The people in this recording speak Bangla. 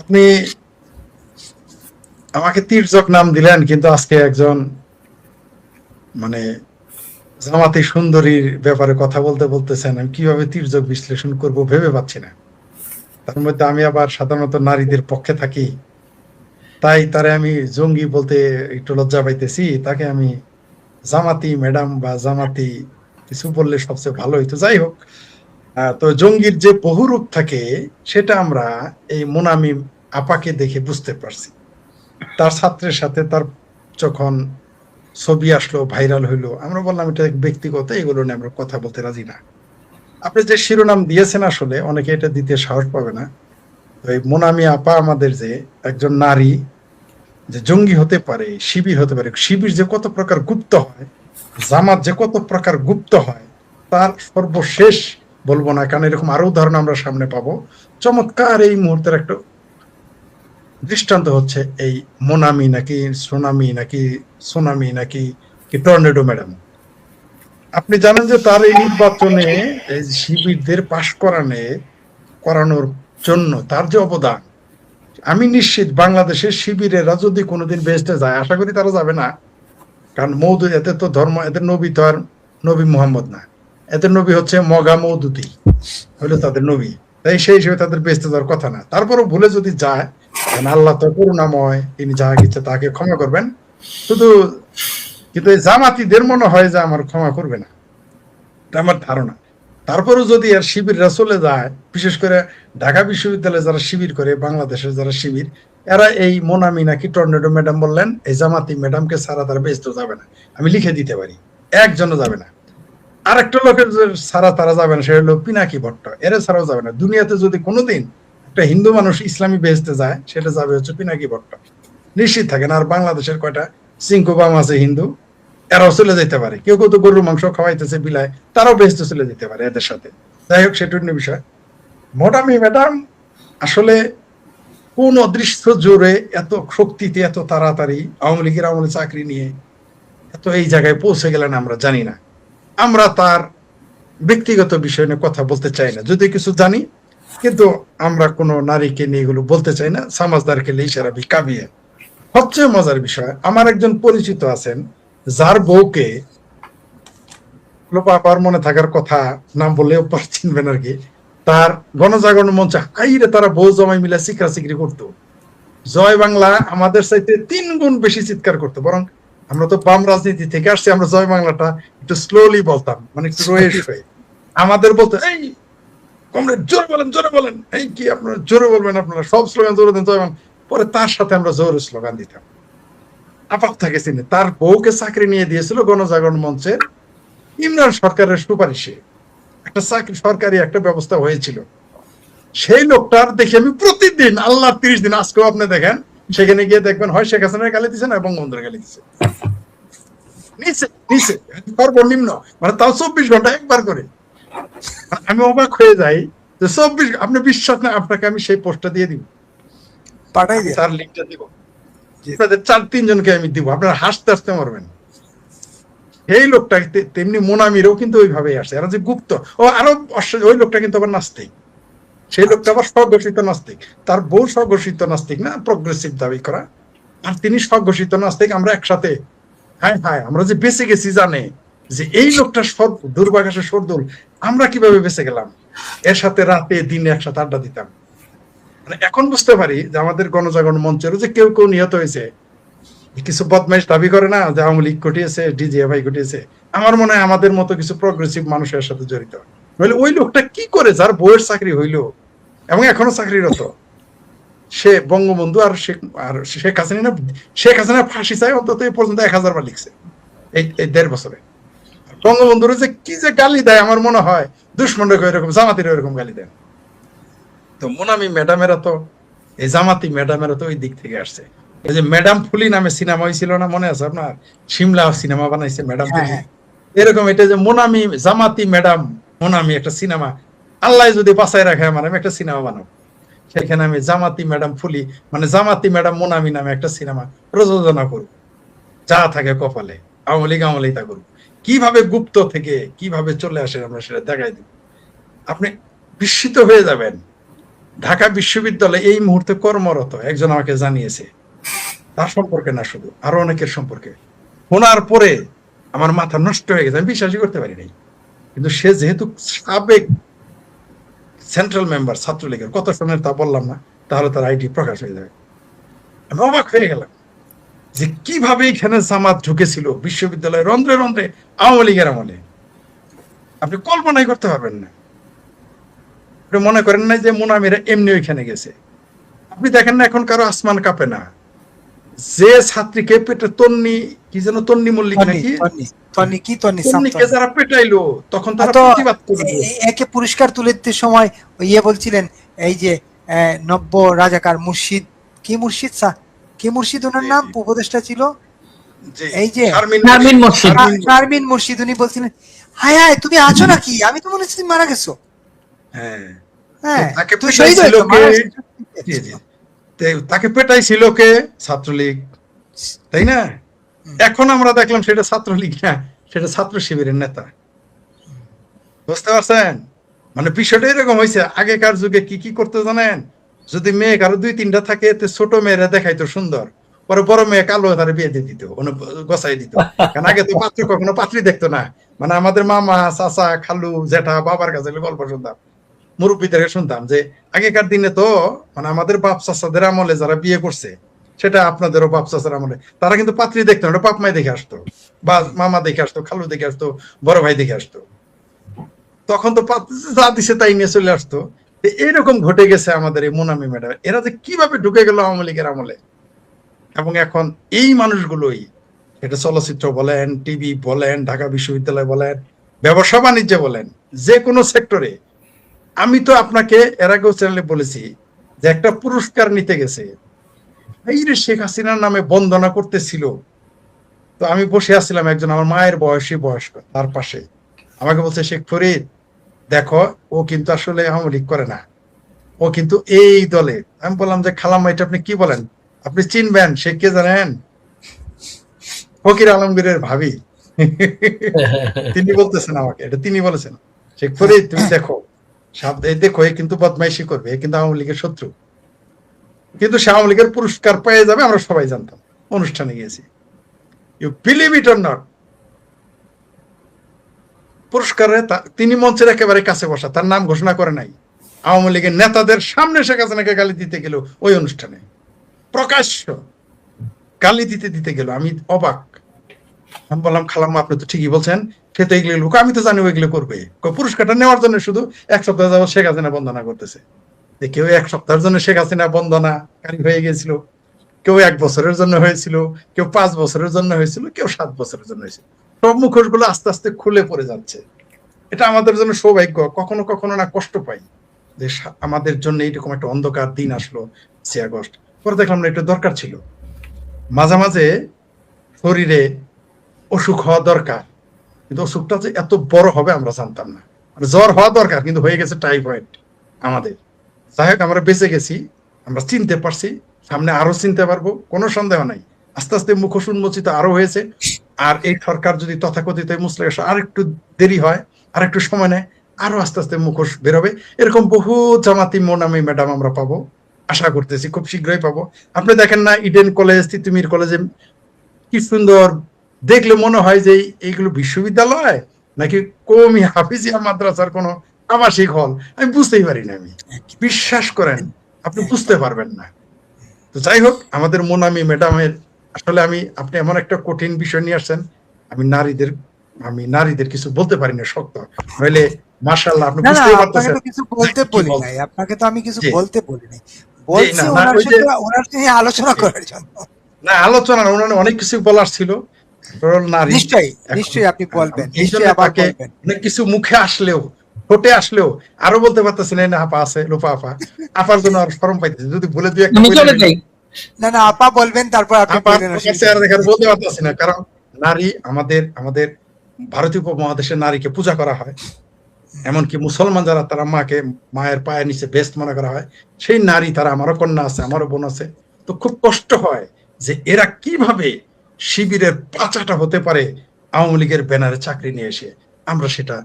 আপনি আমাকে তির্যক নাম দিলেন, কিন্তু আজকে একজন মানে জামাতি সুন্দরীর ব্যাপারে কথা বলতে বলতেছেন, আমি কিভাবে তির্যক বিশ্লেষণ করব ভেবে পাচ্ছি না। তার মধ্যে আমি আবার সাধারণত নারীদের পক্ষে থাকি, তাই তারে আমি জঙ্গি বলতে একটু লজ্জা পাইতেছি। তাকে আমি জামাতি ম্যাডাম বা জামাতি কিছু বললে সবচেয়ে ভালো হইতো। যাই হোক, তো জঙ্গির যে বহুরূপ থাকে সেটা আমরা এই মোনামি আপাকে দেখে বুঝতে পারছি। তার ছাত্রের সাথে তার যখন ছবি আসলো, ভাইরাল হইলো, আমরা বললাম এটা ব্যক্তিগত, এগুলো নিয়ে আমরা কথা বলতে রাজি না। আপনি যে শিরোনাম দিয়েছেন আসলে অনেকে এটা দিতে সাহস পাবে না। তো এই মোনামি আপা আমাদের যে একজন নারী যে জঙ্গি হতে পারে, শিবির হতে পারে, শিবির যে কত প্রকার গুপ্ত হয়, জামাত যে কত প্রকার গুপ্ত হয়, তার সর্বশেষ বলবো না, কারণ এরকম আরো উদাহরণ আমরা সামনে পাবো। চমৎকার এই মুহূর্তের একটা দৃষ্টান্ত হচ্ছে এই মোনামি নাকি সোনামি নাকি সোনামি নাকি কি টর্নেডো ম্যাডাম। আপনি জানেন যে তার এই নির্বাচনে এই শিবিরদের পাশ করানোর জন্য তার যে অবদান, আমি নিশ্চিত বাংলাদেশের শিবিরেরা যদি কোনোদিন বেহেশতে যায়, আশা করি তারা যাবে না, কারণ মৌদু এতে তো ধর্ম, এদের নবী তো আর নবী মুহাম্মদ না, এদের নবী হচ্ছে মগা মৌদুদি হইলো তাদের নবী। তাই সেই হিসেবে তাদের বেহেশতে যাওয়ার কথা না। তারপরও ভুলে যদি যায়, কারণ আল্লাহ তো করুণাময়, তিনি যাহা ইচ্ছে তাকে ক্ষমা করবেন। শুধু কিন্তু এই জামাতিদের মনে হয় যে আমার ক্ষমা করবে না, এটা আমার ধারণা। তারপরেও যদি আর শিবিররা চলে যায়, বিশেষ করে ঢাকা বিশ্ববিদ্যালয়ে যারা শিবির করে, বাংলাদেশের যারা শিবির, এরা এই মোনামি নাকি টর্নেডো ম্যাডাম বললেন, এই জামাতি ম্যাডামকে ছাড়া তারা বেচতে যাবে না। আমি লিখে দিতে পারি, একজনও যাবে না। আরেকটা লোকের ছাড়া তারা যাবে না, সেটা হলো পিনাকি ভট্ট, এরা ছাড়াও যাবে না। দুনিয়াতে যদি কোনোদিন একটা হিন্দু মানুষ ইসলামী বেচতে যায়, সেটা যাবে হচ্ছে পিনাকি ভট্ট, নিশ্চিত থাকেন। আর বাংলাদেশের কয়টা সিংকো বাম আছে হিন্দু, এরাও চলে যেতে পারে। কেউ কেউ তো গরুর মাংস খাওয়াইতেছে বিলায়, তারাও বেহেশতে চলে যেতে পারে এদের সাথে। যাই হোক, সেটা অন্য বিষয়। মোটামি ম্যাডাম আসলে কোন অদৃশ্য জোরে এত শক্তিতে এত তাড়াতাড়ি আওয়ামী লীগের আমলে চাকরি নিয়ে এত এই জায়গায় পৌঁছে গেলেন আমরা জানি না। আমরা তার ব্যক্তিগত বিষয় নিয়ে কথা বলতে চাই না, যদি কিছু জানি, কিন্তু আমরা কোনো নারীকে নিয়ে এগুলো বলতে চাই না। সমাজদারকে ইশারা বি কাবিয়ে। সবচেয়ে মজার বিষয়, আমার একজন পরিচিত আছেন যার বউকে, বাবার মনে থাকার কথা, নাম বললেও চিনবেন আর কি, তার গণজাগরণ মঞ্চে আইরে তারা বউ জমাই মিলে চিকরা চিকরি করতো। জয় বাংলা আমাদের চাইতে 3 গুণ বেশি চিৎকার করতো। বরং আমরা তো বাম রাজনীতি থেকে আসছি, আমরা জয় বাংলাটা একটু স্লোলি বলতাম, মানে একটু রয়েস হয়ে। আমাদের বলতো, এই কমরেড জোরে বলেন, জোরে বলেন, এই কি আপনারা জোরে বলবেন, আপনারা সব স্লোগান জোরে দেন জয় বাংলা। পরে তার সাথে আমরা জোরে স্লোগান দিতাম। আপাত থাকে চিনে, তার বউকে চাকরি নিয়ে দিয়েছিল গণজাগরণ মঞ্চের ইমরান সরকারের সুপারিশে, একটা চাকরি সরকারি একটা ব্যবস্থা হয়েছিল। সেই লোকটার দেখে আমি প্রতিদিন, আল্লাহ 30 দিন, আজকেও আপনি দেখেন, সেখানে গিয়ে দেখবেন হয় শেখ হাসিনার গালি দিচ্ছে না বঙ্গবন্ধুর গালি দিচ্ছে, নিচে নিচে সর্বনিম্ন, মানে তাও 24 ঘন্টা একবার করে। আমি অবাক হয়ে যাই যে 24, আপনি বিশ্বাস না, আপনাকে আমি সেই পোস্টটা দিয়ে দিব, পাঠাই আমি দেন। তার লিঙ্কটা দিব, আপনাদের 4-3 জনকে আমি দিব, আপনারা হাসতে হাসতে মরবেন। এই লোকটা তেমনি মোনামিরও কিন্তু ওইভাবেই আসে, এরা যে গুপ্ত। ও আরো ওই লোকটা কিন্তু আবার নাস্তিক, সেই লোকটা আবার স্বঘোষিত নাস্তিক। তার বউ স্বঘোষিত নাস্তিক না, প্রগ্রেসিভ দাবি করা, আর তিনি স্বঘোষিত নাস্তিক। আমরা একসাথে, হায় হায়, আমরা যে বেঁচে গেছি জানে যে এই লোকটা দুর্ভাগ্যের সর্দুল, আমরা কিভাবে বেঁচে গেলাম। এর সাথে রাতে দিনে একসাথে আড্ডা দিতাম। মানে এখন বুঝতে পারি যে আমাদের গণজাগরণ মঞ্চেরও যে কেউ কেউ নিহত হয়েছে, কিছু বদমাইশ দাবি করে না যে আওয়ামী লীগ ঘটিয়েছে, ডিজিএফআই ঘটিয়েছে। আমার মনে হয় আমাদের মতো কিছু প্রগ্রেসিভ মানুষের সাথে জড়িত। নইলে ওই লোকটা কি করে, যার বউয়ের চাকরি হইলো এবং এখনো চাকরিরত, সে বঙ্গবন্ধু আর শেখ হাসিনা, শেখ হাসিনা ফাঁসি চাই অন্তত এ পর্যন্ত 1000 বার লিখছে এই 1.5 বছরে। বঙ্গবন্ধুর যে কি যে গালি দেয়, আমার মনে হয় দুশ্মনরা এরকম, জামাতিরা এরকম গালি দেয়। তো মোনামি ম্যাডামেরা তো, এই জামাতি ম্যাডামেরা তো ওই দিক থেকে আসছে। এই যে ম্যাডাম ফুলি নামে সিনেমা হয়েছিল না, মনে আছে আপনার? সিমলা সিনেমা বানাইছে ম্যাডাম ফুলি, এরকম এটা যে মোনামি জামাতি ম্যাডাম মোনামি একটা সিনেমা, আল্লাহ যদি বাঁচায় রাখে আমার, আমি একটা সিনেমা বানাবো, সেখানে আমি জামাতি ম্যাডাম ফুলি মানে জামাতি ম্যাডাম মোনামি নামে একটা সিনেমা প্রযোজনা করব, যা থাকে কপালে, আওয়ামী লীগ আমলেই তা করবো। কিভাবে গুপ্ত থেকে কিভাবে চলে আসে আমরা সেটা দেখাই দিব, আপনি বিস্মিত হয়ে যাবেন ঢাকা বিশ্ববিদ্যালয়ে এই মুহূর্তে কর্মরত একজন আমাকে জানিয়েছে, তার সম্পর্কে না শুধু, আরো অনেকের সম্পর্কে। শোনার পরে আমার মাথা নষ্ট হয়ে গেছে, আমি বিশ্বাসই করতে পারি নাই। কিন্তু সে যেহেতু সাবেক সেন্ট্রাল মেম্বার ছাত্রলীগের, কত সনের তা বললাম না, তাহলে তার আইডি প্রকাশ হয়ে যাবে। আমি অবাক হয়ে গেলাম যে কিভাবে এখানে জামাত ঢুকেছিল বিশ্ববিদ্যালয়ে রন্ধ্রে রন্ধ্রে আওয়ামী লীগের আমলে। আপনি কল্পনাই করতে পারবেন না। আপনি মনে করেন না যে মোনামিরা এমনি ওইখানে গেছে। আপনি দেখেন না এখন কারো আসমান কাঁপে না। যে ছাত্রীকে পেটে তন্নি, কি যেন তন্নি মল্লিক নাকি, তন্নিকে যারা পেটাইলো তখন তারা প্রতিবাদ করলো। একে পুরস্কার তুলে দিতে সময় বলছিলেন এই যে নব্য রাজাকার মুর্শিদ, কি মুর্শিদ কি মুর্শিদ ওনার নাম, উপদেষ্টা ছিল এই যে শারমিন মুর্শিদ, উনি বলছিলেন হায় হায় তুমি আছো নাকি, আমি তো মনে হচ্ছে তুমি মারা গেছো। তাকে পেটাইছিল কে? ছাত্রলীগ, তাই না? এখন আমরা দেখলাম সেটা ছাত্রলীগ না, সেটা ছাত্র শিবিরের নেতা। বুঝতে পারছেন? মানে বিষয়টা এরকম হয়েছে। আগেকার যুগে কি কি করতে জানেন? যদি মেয়ে কারো 2-3টা থাকে, ছোট মেয়েরা দেখাইতো সুন্দর, পরে বড় মেয়ে কালো তারা বিয়ে দিয়ে দিত, গসাই দিত। কারণ আগে তো পাত্র কখনো পাত্রী দেখতো না। মানে আমাদের মামা, চাচা, খালু, জেঠা, বাবার কাছে গল্প শুনতাম, মুরব্বীদের শুনতাম যে আগেকার দিনে তো মানে আমাদের বাপ চাচাদের আমলে যারা বিয়ে করছে, সেটা আপনাদেরও বাপ চাচার আমলে, তারা কিন্তু পাত্রী দেখতো না, বাপ মাই দেখে আসতো, বা মামা দেখে আসতো, খালু দেখে আসতো, বড় ভাই দেখে আসতো। তখন তো যা দিছে তাই নিয়ে চলে আসতো। এরকম ঘটে গেছে আমাদের এই মোনামি ম্যাডাম। এরা যে কিভাবে ঢুকে গেল আওয়ামী লীগের আমলে। এবং এখন এই মানুষগুলোই, এটা চলচ্চিত্র বলেন, টিভি বলেন, ঢাকা বিশ্ববিদ্যালয় বলেন, ব্যবসা বাণিজ্য বলেন, যে কোনো সেক্টরে। আমি তো আপনাকে এর আগেও চ্যানেলে বলেছি যে একটা পুরস্কার নিতে গেছে, এই রে শেখ হাসিনার নামে বন্দনা করতেছিল। তো আমি বসে আসছিলাম, একজন আমার মায়ের বয়স্ক তার পাশে আমাকে বলছে, শেখ ফরিদ দেখো, ও কিন্তু আসলে আওয়ামী লীগ করে না, ও কিন্তু এই দলে। আমি বললাম যে খালাম্মা এটা আপনি কি বলেন, আপনি চিনবেন, সে কে জানেন? ফকির আলমগীরের ভাবি। তিনি বলতেছেন আমাকে, এটা তিনি বলেছেন, শেখ ফরিদ তুমি দেখো, দেখো এ কিন্তু বদমাইশি করবে, এ কিন্তু আওয়ামী লীগের শত্রু। কিন্তু সে আওয়ামী লীগের পুরস্কার পেয়ে যাবে, আমরা সবাই জানতাম। অনুষ্ঠানে গিয়েছি, you believe it or not, পুরস্কারে তিনি মঞ্চের একেবারে কাছে বসা, তার নাম ঘোষণা করে নাই। আওয়ামী লীগের নেতাদের সামনে শেখ হাসিনাকে গালি দিতে গেল, ওই অনুষ্ঠানে প্রকাশ্য গালি দিতে গেল। আমি অবাক। আমি বললাম খালাম্মা আপনি তো ঠিকই বলছেন, সে তো এগুলো লোক, আমি তো জানি ওইগুলো করবে। পুরস্কারটা নেওয়ার জন্য শুধু 1 সপ্তাহ যাবত শেখ হাসিনা বন্দনা করতেছে। যে কেউ 1 সপ্তাহের জন্য শেখ হাসিনা বন্দনাকারী হয়ে গেছিল, কেউ 1 বছরের জন্য হয়েছিল, কেউ 5 বছরের জন্য হয়েছিল, কেউ 7 বছরের জন্য হয়েছিল। সব মুখোশ গুলো আস্তে আস্তে খুলে পড়ে যাচ্ছে। এটা আমাদের জন্য সৌভাগ্য। কখনো কখনো না কষ্ট পাই যে আমাদের জন্য এইরকম একটা অন্ধকার দিন আসলো 5 আগস্ট। পরে দেখলাম না এটা দরকার ছিল। মাঝে মাঝে শরীরে অসুখ হওয়া দরকার, কিন্তু অসুখটা যে এত বড় হবে আমরা জানতাম না। জ্বর হওয়া দরকার, কিন্তু হয়ে গেছে টাইফয়েড আমাদের। যাই হোক, আমরা বেঁচে গেছি, আমরা চিনতে পারছি, সামনে আরো চিনতে পারবো, কোনো সন্দেহ নাই। আস্তে আস্তে মুখোশ উন্মোচিত আরো হয়েছে। আর এই সরকার যদি তথাকথিত মুসলিম আর একটু দেরি হয়, আর একটু সময় নেয়, আরো আস্তে আস্তে মুখোশ বেরোবে। এরকম বহু জামাতি মোনামি ম্যাডাম আমরা পাবো, আশা করতেছি খুব শীঘ্রই পাবো। আপনি দেখেন না ইডেন কলেজ, তিতুমির কলেজে কি সুন্দর, দেখলে মনে হয় যে এইগুলো বিশ্ববিদ্যালয় নাকি কওমি হাফিজিয়া মাদ্রাসার কোন আবাসিক হল। আমি বুঝতেই পারি না। আমি বিশ্বাস করেন আপনি বুঝতে পারবেন না। তো যাই হোক, আমাদের মোনামি ম্যাডামের আসলে আপনি এমন একটা কঠিন বিষয় নিয়ে আসছেন, আমি নারীদের কিছু বলতে পারি না, শক্ত নইলে মাশাআল্লাহ আপনি বুঝতেই পারতেছেন। কিছু বলতে বলি নাই আপনাকে, তো আমি কিছু বলতে বলি নাই, বলছি ওনার সাথে আলোচনা করার জন্য। না, আলোচনা না, ওনার অনেক কিছু বলার ছিল। নারী নিশ্চয়ই আপনি বলবেন, অনেক কিছু মুখে আসলেও, ঠোঁটে আসলেও আরো বলতে পারতেছেন না। আপা আছে, লোপা আপা, আপার জন্য আর শরম পাইতেছে, যদি বলে দুই একটা না আপা বলবেন, তারপর আপনি বলতে পারতেছি না। কারণ নারী আমাদের ভারতীয় উপমহাদেশের নারীকে পূজা করা হয়, এমনকি মুসলমান যারা, তারা মায়ের পায়ের নিচে বেস্ট মনে করা হয়। সেই নারী, তারা আমারও কন্যা আছে, আমারও বোন আছে। তো খুব কষ্ট হয় যে এরা কিভাবে শিবিরের পাচাটা হতে পারে আওয়ামী লীগের ব্যানারে চাকরি নিয়ে এসে। আমরা সেটা